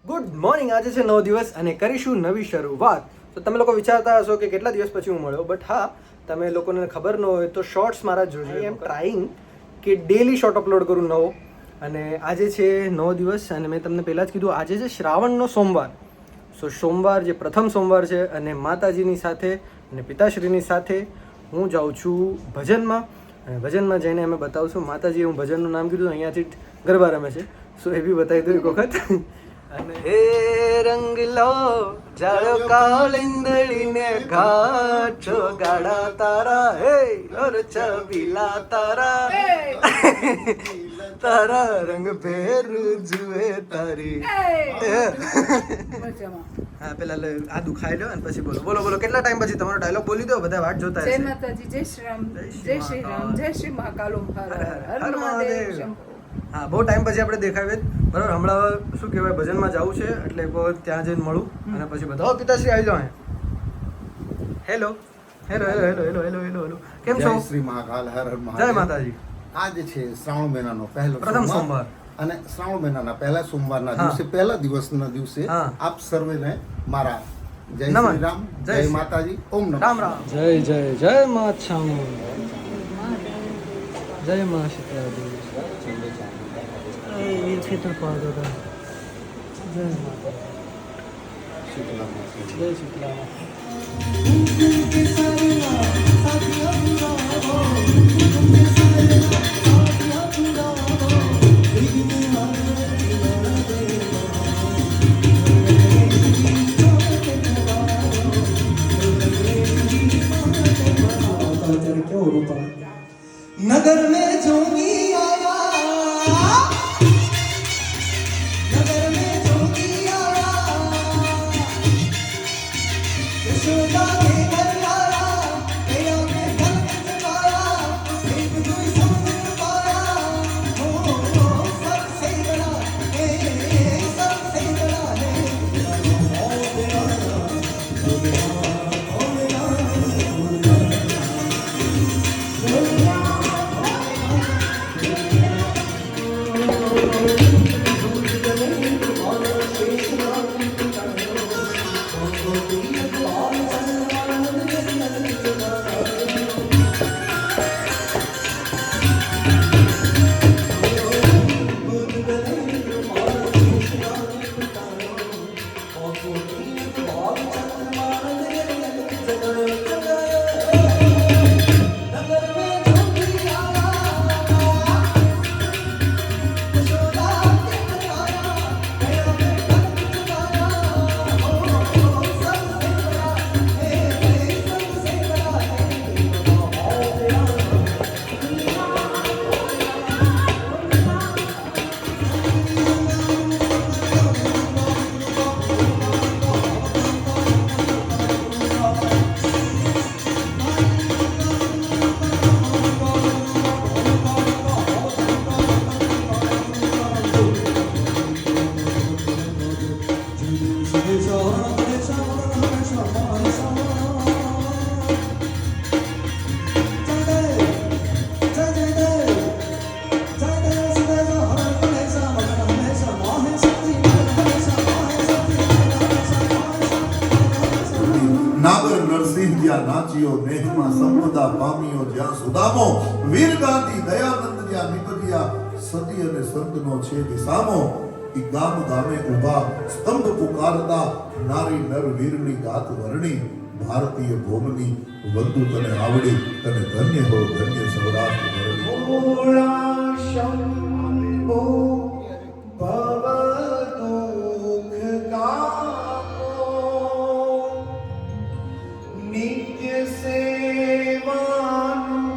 Good morning. આજે છે નવો દિવસ અને કરીશું નવી શરૂઆત. તો તમે લોકો વિચારતા હશો કે કેટલા દિવસ પછી હું મળ્યો, બટ હા, તમે લોકોને ખબર ન હોય તો શોર્ટ્સ મારા જોજો. આઈ એમ ટ્રાઈંગ કે ડેલી શોર્ટ અપલોડ કરું નવો. અને આજે છે નવો દિવસ અને મેં તમને પહેલાં જ કીધું આજે છે શ્રાવણનો સોમવાર. સો સોમવાર જે પ્રથમ સોમવાર છે અને માતાજીની સાથે અને પિતાશ્રીની સાથે હું જાઉં છું ભજનમાં. અને ભજનમાં જઈને અમે બતાવશું. માતાજીએ હું ભજનનું નામ કીધું, અહીંયાથી જ ગરબા રમે છે, સો એ બી બતાવી દઉં એક વખત. અને હે રંગ લો જાળો કાળિંદડીને ઘાટો ગાડા તારા, હે ઓર છબીલા તારા, તારા રંગ ભેર જુએ તારી. હા, પેલા આદુ ખાઈ લો અને પછી બોલો બોલો બોલો. કેટલા ટાઈમ પછી તમારો ડાયલોગ બોલી દો, બધા વાટ જોતા જય હશે. માતાજી, જય શ્રી રામ, જય શ્રી રામ, જય શ્રી મહાકાલો, હર હર હર મહાદેવ, શંભો. હા, બહુ ટાઈમ પછી આપણે દેખાવીએ બરાબર. હમણાં શું કહેવાય, ભજનમાં જવું છે એટલે એક વખત ત્યાં જઈને મળું અને પછી બધા પિતાશ્રી આવી જાઓ. Hello hello hello hello hello hello hello hello, કેમ છો? જય શ્રી મહાકાલ, હર હર જય મહાદેવ. માતાજી. આજે છે શ્રાવણ મહિનાનો પહેલો પ્રથમ સોમવાર. અને શ્રાવણ મહિનાના પહેલા સોમવારના હા. દિવસે પહેલા દિવસના દિવસે હા. આપ સર્વેને મારા જય નમન. શ્રી રામ, જય જય શ્રી- માતાજી, ઓમ નમઃ રામ રામ. જય જય જય મા ચામુંડ, જય મા સીતાદેવી. એ ખેતર પાડો હતા. જય માતા, જય શીતલા. नगर में जोगी आया, नगर में जोगी आया, यशोदा के घर आया, तेरा में घर जगाया, एक दूर समझ पाया, हो सबसे बड़ा है, सबसे बड़ा है, नगर में जोगी आया, यशोदा के घर आया, तेरा में घर जगाया, हो सबसे बड़ा है, सबसे बड़ा નાગર નરસિંહ જ્યાં નાચ્યો, મેઘમાં સંપદા પામ્યો જ્યાં સુદામો, વીર ગાંધી દયાનંદ જ્યાં નિપજ્યા, સતી અને સંતનો છે દિશામો. ઈ ગામ ગામે ઊભા સ્તંભ પુકારતા, નારી નર વીરની ગાત વર્ણી, ભારતીય ભૂમિની વંદુ તને આવડી, તને ધન્ય હો ધન્ય સૌરાષ્ટ્ર ધરણી. ભોળા શંભો ભવદુઃખકામો, નિત્ય સેવાનું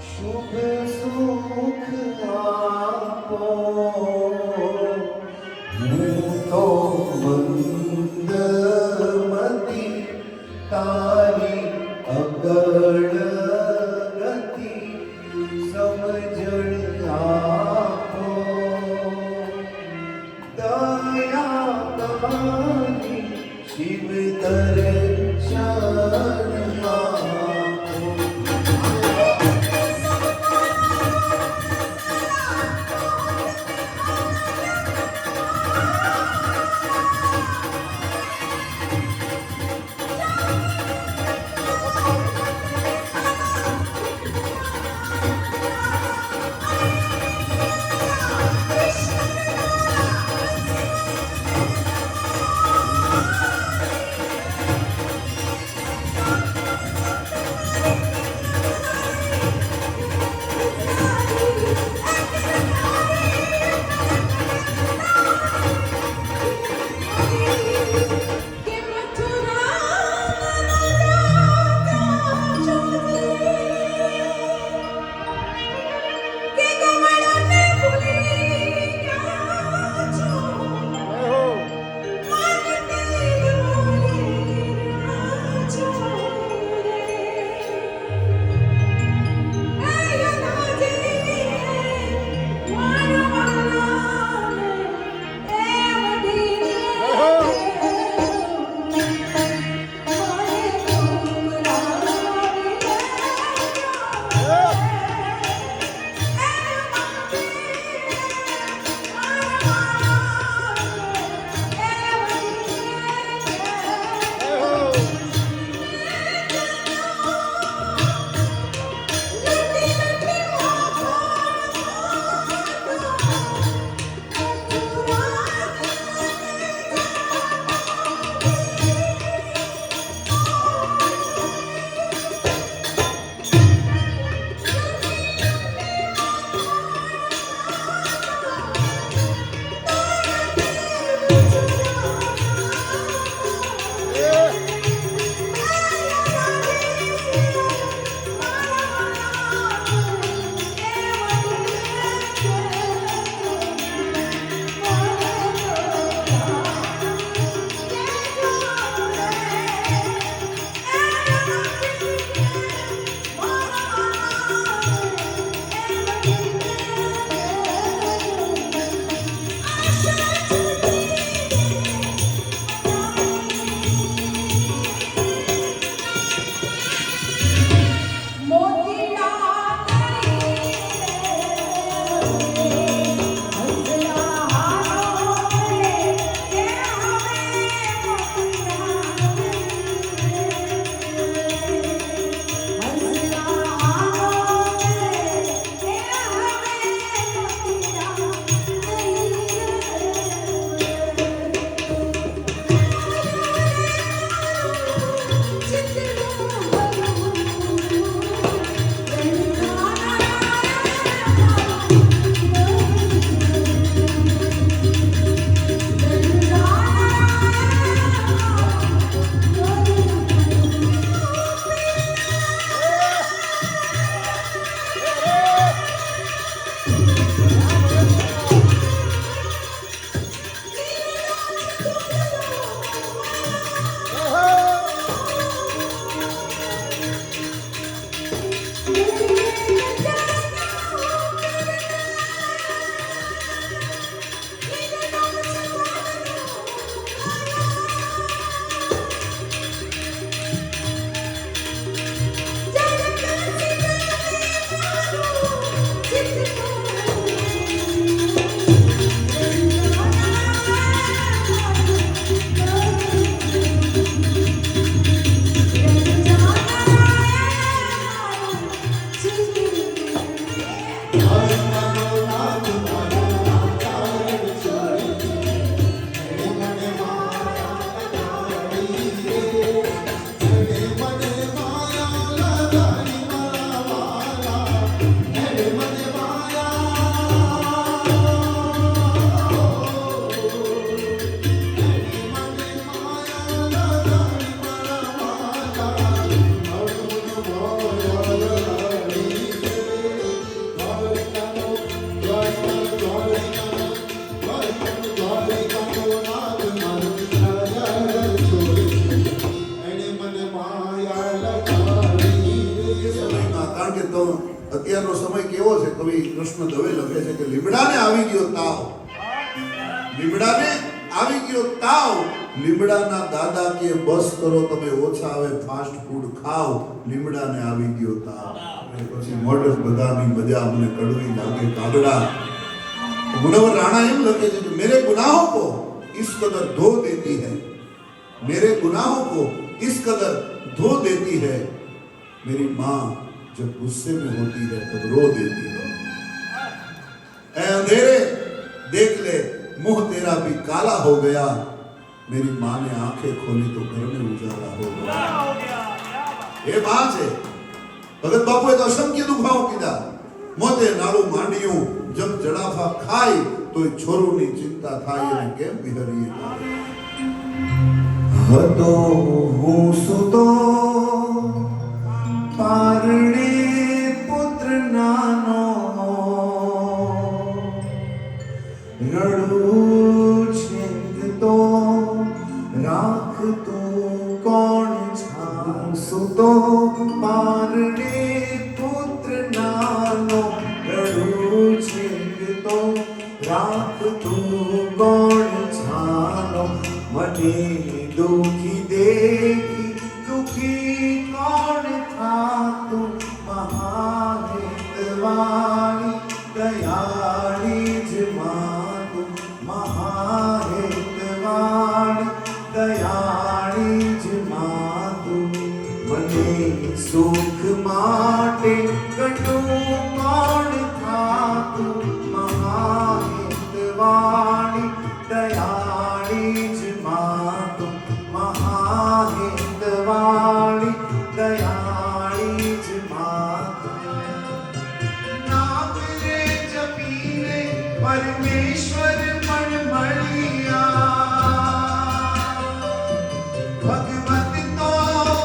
શુભ સુખ આપો. હું તો મંદમતી તારી અગળ ગતિ, સમજણ આપો. દયા કહાની શિવ દર્શન આપો. કાંતો નાગ મારું રાજા છોડી એને મને માયા લગાડી એ સમયમાં કારણ કે તો અત્યારનો સમય કેવો છે કવિ કૃષ્ણ દવે લખે છે કે લીમડાને આવી ગયો તાવ લીમડાને આવી ગયો તાવ લીમડાના દાદા કે બસ કરો તમે ઓછા આવે ફાસ્ટ ફૂડ ખાઓ લીમડાને આવી ગયો તાવ અને પછી મોડર્ન બધાની મજા અમને કડવી લાગે કાગડા मुनव्वर राणा एम लगे कि मेरे गुनाहों को इस कदर धो देती है मेरे गुनाहों को इस कदर धो देती है मेरी माँ जब गुस्से में होती है तब रो देती है ऐ अंधेरे देख ले मुंह तेरा भी काला हो गया मेरी माँ ने आंखें खोली तो घर में उजाला हो गया ये माँ है भगत बापू तो असंख्य दुखाओं कीधा मोते नाड़ू मांडियों जब जड़ाफा खाई तो छोरोनी चिंता થાય અને કેમ વિહરીએ હતો હું સુતો પારણે પુત્ર નાનો રડું છેંદતો રાખતું કોણ છાં સુતો પારણે પુત્ર નાનો રડું છેંદતો રાખતું કોણ છાનો મને દુખી દેખી દુખી કોણ થાતું મહાહેતવાણી દયાળી જ માતું મહાહેતવાણી દયાળી જ માતું મને સુખ માટે કટું કોણ થાતું મહાહેતવાણી દયાળી જ માતું મહાહેતવાણી દયાળી જ માતું નામ રે જપીને પરમેશ્વર પણ મળ્યા ભગવત તો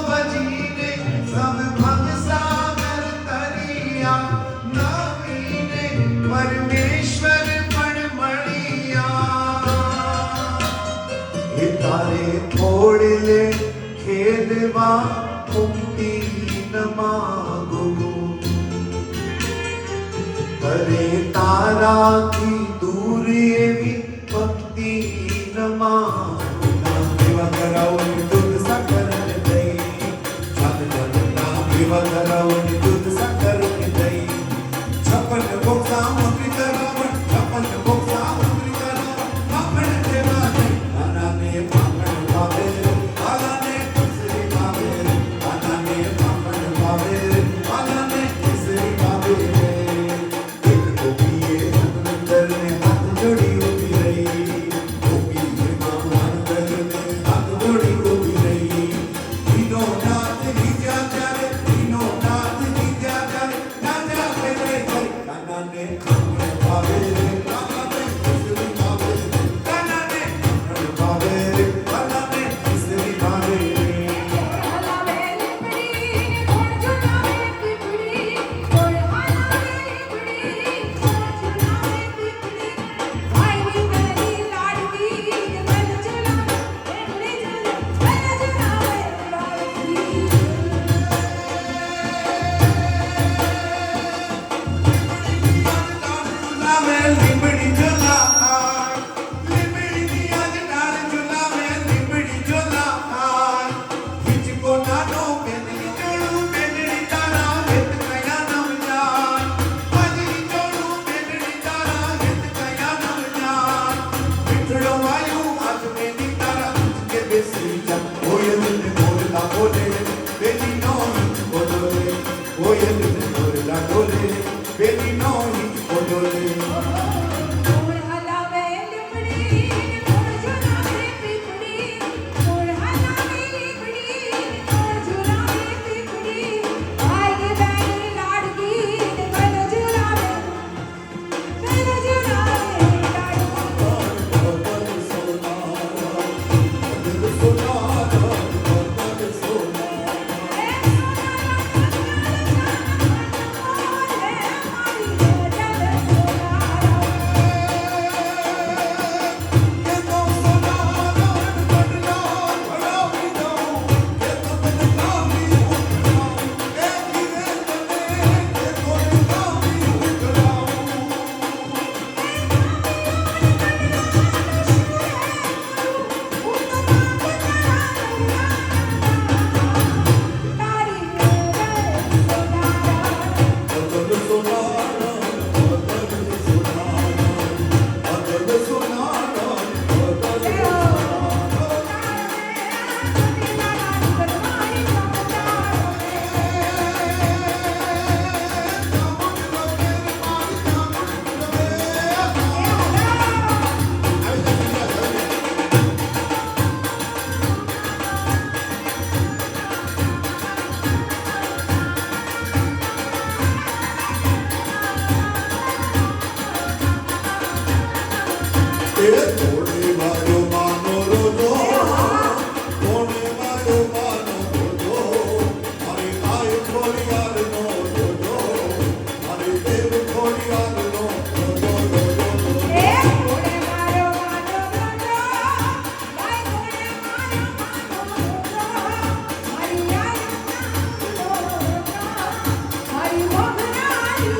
ભજીને સબ ભગ સાગર તરિયા નવીને પરમેશ્વર પણ મળ્યા હે તારે ફોડલે ખેલવા મુક્તિ ન માગો કરે તારાથી દૂર એવી ભક્તિ ન માગો દેવા કરાવની દૂધ સાકર દઈ છાત જગતના દેવા કરાવની દૂધ સાકર દઈ છપન બોક્સા મંત્રી કરાવણ છપન બોક્સા મંત્રી કરાવણ આપણ દેવા દઈ આનાને પાપણ ભાવે આનાને કસરી ભાવે આનાને પાપણ ભાવે આનાને કસરી ભાવે એક ગોપીએ હનુમંતરને હાથ જોડી ઊભી રહી ગોપીએ હનુમંતરને હાથ જોડી ઊભી રહી દીનો નાથ દીધા ત્યારે દીનો નાથ દીધા ત્યારે નાના કરે કાનાને પાપણ ભાવે કાનાને કસરી ભાવે કાનાને પાપણ ભાવે કાનાને કસરી ભાવે લીમડી ઝુલા લીમડી ની આજ ડાળ ઝુલાવે લીમડી ઝુલા હિચકો નાનો બેનડી જોડું બેનડી તારા હેત કયા નવ જાન હાજરી જોડું બેનડી તારા હેત કયા નવ જાન મીઠડો વાયુ આજ બેની તારા કે બેસી જા ઓયલ ને બોલતા બોલે બેની નો બોલે ઓયલ ને બોલતા બોલે બેની નો બોલે એ થોડે વાયો માનો રોજો થોડે વાયો માનો રોજો મારી આય થોડી યારનો રોજો મારી દેવ થોડી યારનો રોજો એ ઘોડે મારો માનો રોજો, ભાઈ ઘોડે મારો માનો રોજો, મારી યાર રોજો, મારી મોહરાની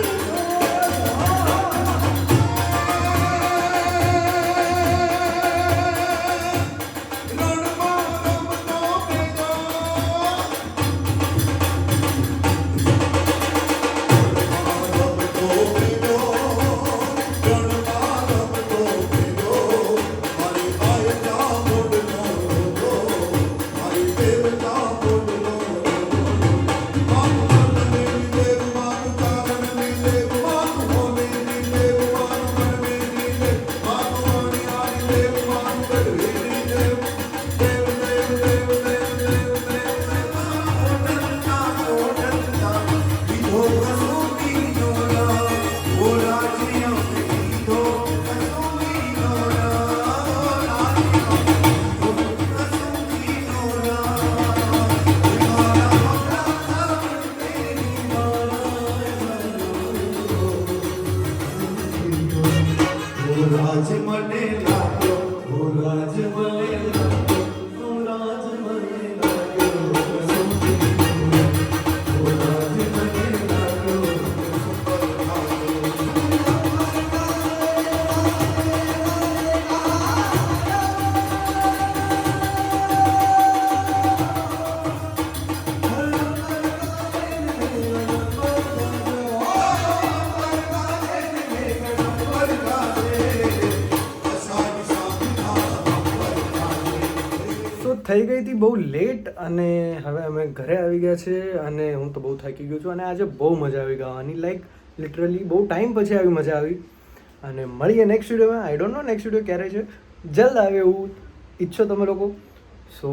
રાજ મને લાગ્યો ઓ રાજ મને લાગ્યો ઓ રાજ મને લાગ્યો ઓ રાજ મને લાગ્યો તો થઈ ગઈ હતી બહુ લેટ અને હવે અમે ઘરે આવી ગયા છે અને હું તો બહુ થાકી ગયો છું અને આજે બહુ મજા આવી ગાવાની લાઈક લિટરલી બહુ ટાઈમ પછી આવી મજા આવી અને મળીએ નેક્સ્ટ વિડીયોમાં. I don't know next video ક્યારે છે, જલ્દ આવે એવું ઈચ્છો તમે લોકો. સો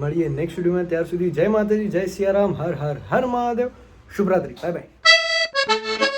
મળીએ નેક્સ્ટ વિડીયોમાં. ત્યાર સુધી જય માતાજી, જય સિયારામ, હર હર હર મહાદેવ, શુભરાત્રી, બાય બાય.